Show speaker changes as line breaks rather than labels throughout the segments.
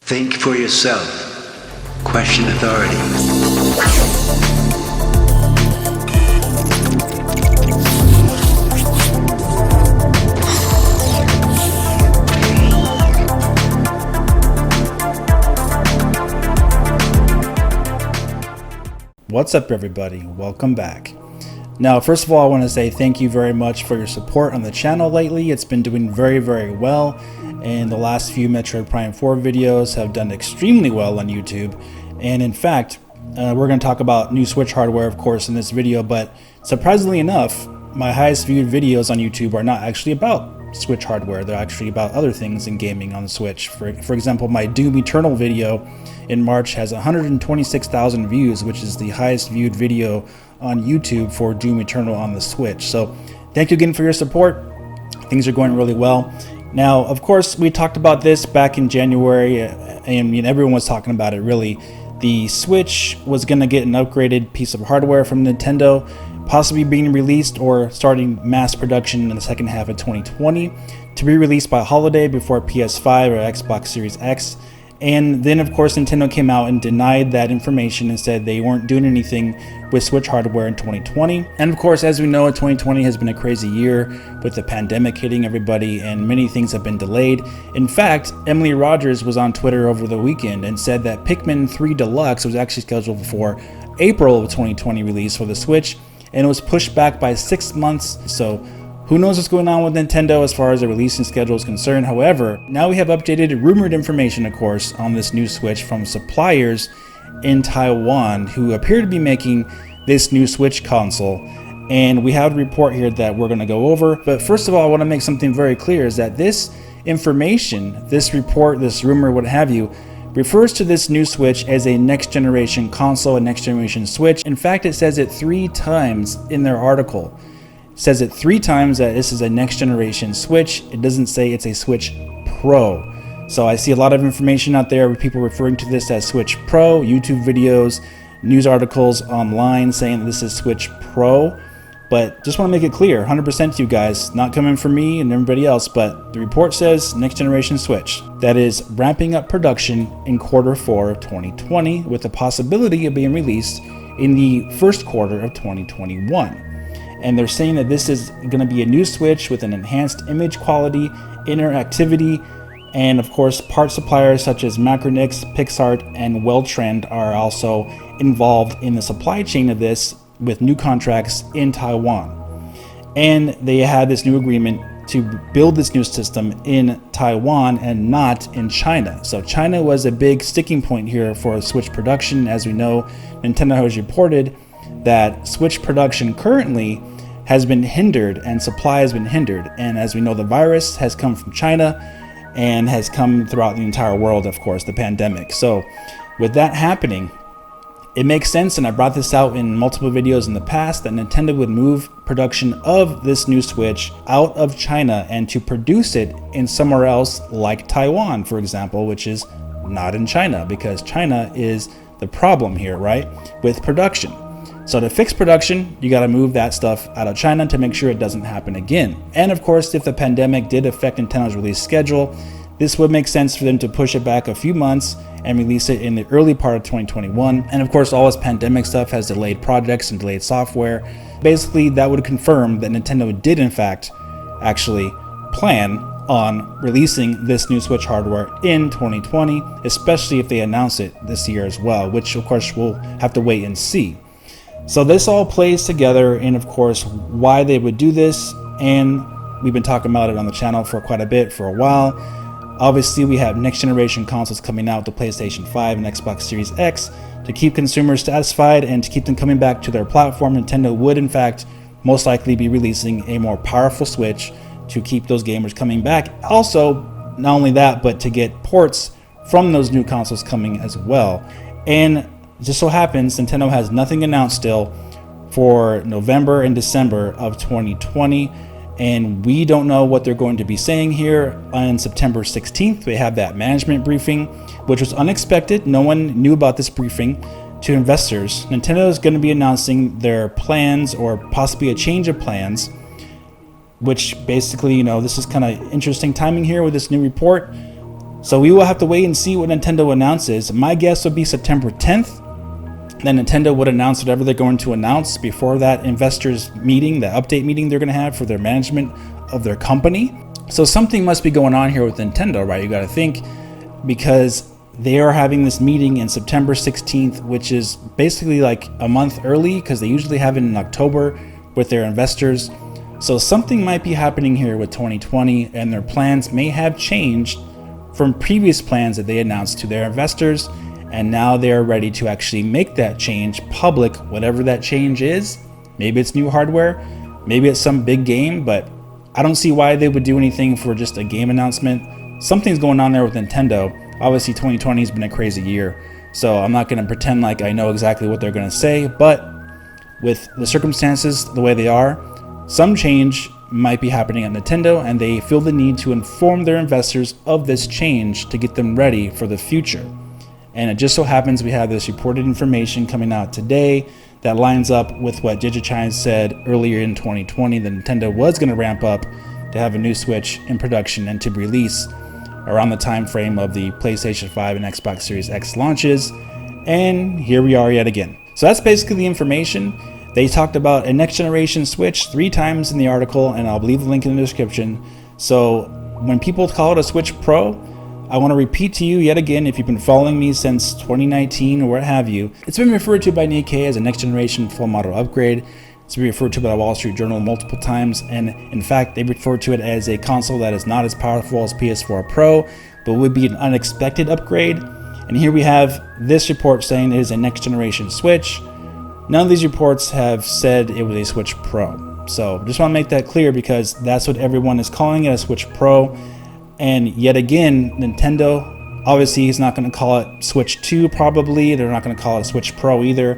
Think for yourself. Question authority.
What's up, everybody? Welcome back. Now, first of all, I want to say thank you very much for your support on the channel lately. It's been doing very, very well, and the last few Metroid Prime 4 videos have done extremely well on YouTube. And in fact, we're going to talk about new Switch hardware, of course, in this video, but surprisingly enough, my highest viewed videos on YouTube are not actually about Switch hardware. They're actually about other things in gaming on the Switch. For example, my Doom Eternal video in March has 126,000 views, which is the highest viewed video on YouTube for Doom Eternal on the Switch. So thank you again for your support. Things are going really well. Now, of course, we talked about this back in January, and everyone was talking about it really. The Switch was going to get an upgraded piece of hardware from Nintendo, possibly being released or starting mass production in the second half of 2020 to be released by holiday before PS5 or Xbox Series X. And then, of course, Nintendo came out and denied that information and said they weren't doing anything with Switch hardware in 2020. And of course, as we know, 2020 has been a crazy year with the pandemic hitting everybody, and many things have been delayed. In fact, Emily Rogers was on Twitter over the weekend and said that Pikmin 3 Deluxe was actually scheduled for April of 2020 release for the Switch, and it was pushed back by 6 months. So who knows what's going on with Nintendo as far as the releasing schedule is concerned. However, now we have updated rumored information, of course, on this new Switch from suppliers in Taiwan who appear to be making this new Switch console. And we have a report here that we're going to go over. But first of all, I want to make something very clear, is that this information, this report, this rumor, what have you, refers to this new Switch as a next generation console, a next generation Switch. In fact, it says it 3 times in their article. Says it 3 times that this is a next generation Switch. It doesn't say it's a Switch Pro. So I see a lot of information out there with people referring to this as Switch Pro, YouTube videos, news articles online saying that this is Switch Pro. But just want to make it clear, 100% to you guys, not coming from me and everybody else, but the report says next generation Switch. That is ramping up production in Q4 of 2020 with the possibility of being released in the first quarter of 2021. And they're saying that this is going to be a new Switch with an enhanced image quality, interactivity, and of course part suppliers such as Macronix, PixArt, and Welltrend are also involved in the supply chain of this with new contracts in Taiwan. And they had this new agreement to build this new system in Taiwan and not in China. So China was a big sticking point here for Switch production. As we know, Nintendo has reported that Switch production currently has been hindered and supply has been hindered. And as we know, the virus has come from China and has come throughout the entire world, of course, the pandemic. So with that happening, it makes sense, and I brought this out in multiple videos in the past, that Nintendo would move production of this new Switch out of China and to produce it in somewhere else like Taiwan, for example, which is not in China, because China is the problem here, right, with production. So to fix production, you got to move that stuff out of China to make sure it doesn't happen again. And of course, if the pandemic did affect Nintendo's release schedule, this would make sense for them to push it back a few months and release it in the early part of 2021. And of course, all this pandemic stuff has delayed projects and delayed software. Basically, that would confirm that Nintendo did in fact actually plan on releasing this new Switch hardware in 2020, especially if they announce it this year as well, which of course we'll have to wait and see. So this all plays together, and of course why they would do this, and we've been talking about it on the channel for quite a bit for a while. Obviously, we have next generation consoles coming out, the PlayStation 5 and Xbox Series X, to keep consumers satisfied and to keep them coming back to their platform. Nintendo would in fact most likely be releasing a more powerful Switch to keep those gamers coming back. Also, not only that, but to get ports from those new consoles coming as well. And it just so happens Nintendo has nothing announced still for November and December of 2020. And we don't know what they're going to be saying here. On September 16th, they have that management briefing, which was unexpected. No one knew about this briefing. To investors, Nintendo is going to be announcing their plans, or possibly a change of plans, which basically, this is kind of interesting timing here with this new report. So we will have to wait and see what Nintendo announces. My guess would be September 10th. Then Nintendo would announce whatever they're going to announce before that investors meeting, the update meeting they're going to have for their management of their company. So something must be going on here with Nintendo, right? You got to think, because they are having this meeting in September 16th, which is basically like a month early, because they usually have it in October with their investors. So something might be happening here with 2020, and their plans may have changed from previous plans that they announced to their investors, and now they're ready to actually make that change public, whatever that change is. Maybe it's new hardware, maybe it's some big game, but I don't see why they would do anything for just a game announcement. Something's going on there with Nintendo. Obviously 2020 has been a crazy year, so I'm not going to pretend like I know exactly what they're going to say, but with the circumstances the way they are, some change might be happening at Nintendo, and they feel the need to inform their investors of this change to get them ready for the future. And it just so happens we have this reported information coming out today that lines up with what DigiChina said earlier in 2020 that Nintendo was going to ramp up to have a new Switch in production and to release around the time frame of the PlayStation 5 and Xbox Series X launches. And here we are yet again. So that's basically the information. They talked about a next generation Switch 3 times in the article, and I'll leave the link in the description. So when people call it a Switch Pro, I want to repeat to you yet again, if you've been following me since 2019 or what have you, it's been referred to by Nikkei as a next generation full model upgrade. It's been referred to by the Wall Street Journal multiple times, and in fact, they refer to it as a console that is not as powerful as PS4 Pro, but would be an unexpected upgrade. And here we have this report saying it is a next generation Switch. None of these reports have said it was a Switch Pro. So just want to make that clear, because that's what everyone is calling it, a Switch Pro. And yet again, Nintendo obviously is not going to call it Switch 2 probably. They're not going to call it a Switch Pro either.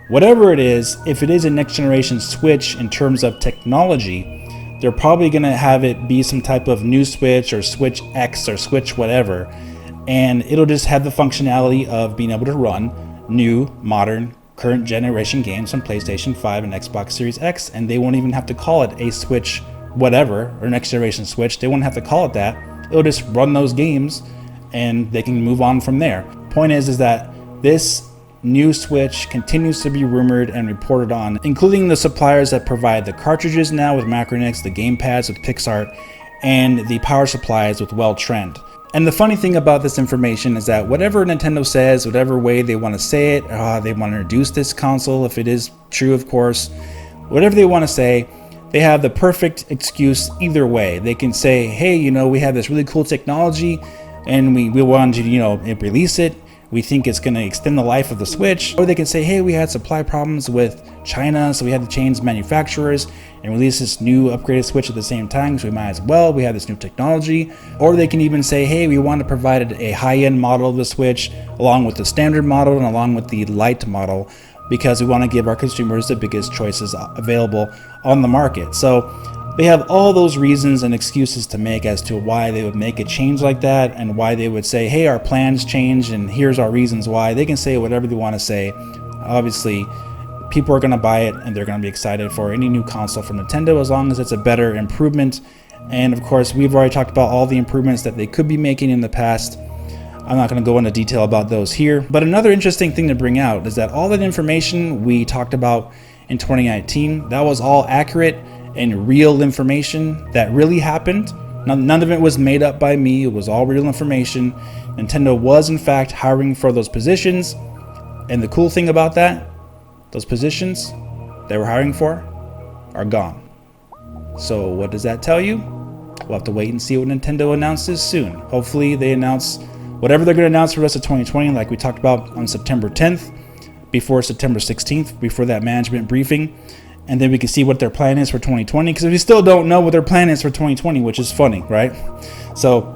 Whatever it is, if it is a next generation Switch in terms of technology, they're probably going to have it be some type of new Switch or Switch X or Switch whatever. And it'll just have the functionality of being able to run new, modern, current generation games on PlayStation 5 and Xbox Series X. And they won't even have to call it a Switch whatever or next generation Switch. They won't have to call it that. It'll just run those games and they can move on from there. Point is that this new Switch continues to be rumored and reported on, including the suppliers that provide the cartridges now with Macronix, the gamepads with PixArt, and the power supplies with Well-Trend. And the funny thing about this information is that whatever Nintendo says, whatever way they want to say it, they want to introduce this console, if it is true of course, whatever they want to say, they have the perfect excuse either way. They can say, hey, we have this really cool technology and we want to, release it. We think it's going to extend the life of the Switch. Or they can say, hey, we had supply problems with China, so we had to change manufacturers and release this new upgraded Switch at the same time, so we might as well. We have this new technology. Or they can even say, hey, we want to provide a high-end model of the Switch along with the standard model and along with the light model, because we want to give our consumers the biggest choices available on the market. So they have all those reasons and excuses to make as to why they would make a change like that, and why they would say, hey, our plans changed and here's our reasons why. They can say whatever they want to say. Obviously, people are going to buy it and they're going to be excited for any new console from Nintendo as long as it's a better improvement. And of course, we've already talked about all the improvements that they could be making in the past. I'm not going to go into detail about those here. But another interesting thing to bring out is that all that information we talked about in 2019, that was all accurate and real information that really happened. None of it was made up by me. It was all real information. Nintendo was in fact hiring for those positions. And the cool thing about that, those positions they were hiring for are gone. So what does that tell you? We'll have to wait and see what Nintendo announces soon. Hopefully they announce whatever they're going to announce for the rest of 2020, like we talked about on September 10th, before September 16th, before that management briefing. And then we can see what their plan is for 2020, because we still don't know what their plan is for 2020, which is funny, right? So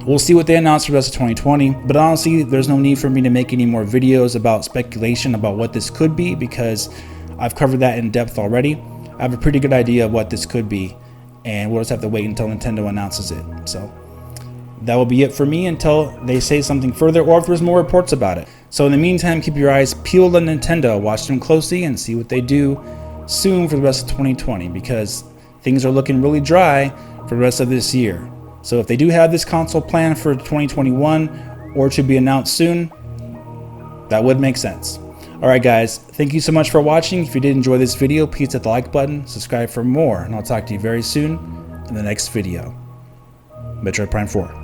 we'll see what they announce for the rest of 2020. But honestly, there's no need for me to make any more videos about speculation about what this could be, because I've covered that in depth already. I have a pretty good idea of what this could be, and we'll just have to wait until Nintendo announces it. So that will be it for me until they say something further, or if there's more reports about it. So in the meantime, keep your eyes peeled on Nintendo, watch them closely and see what they do soon for the rest of 2020, because things are looking really dry for the rest of this year. So if they do have this console planned for 2021 or to be announced soon, that would make sense. Alright guys, thank you so much for watching. If you did enjoy this video, please hit the like button, subscribe for more, and I'll talk to you very soon in the next video. Metroid Prime 4.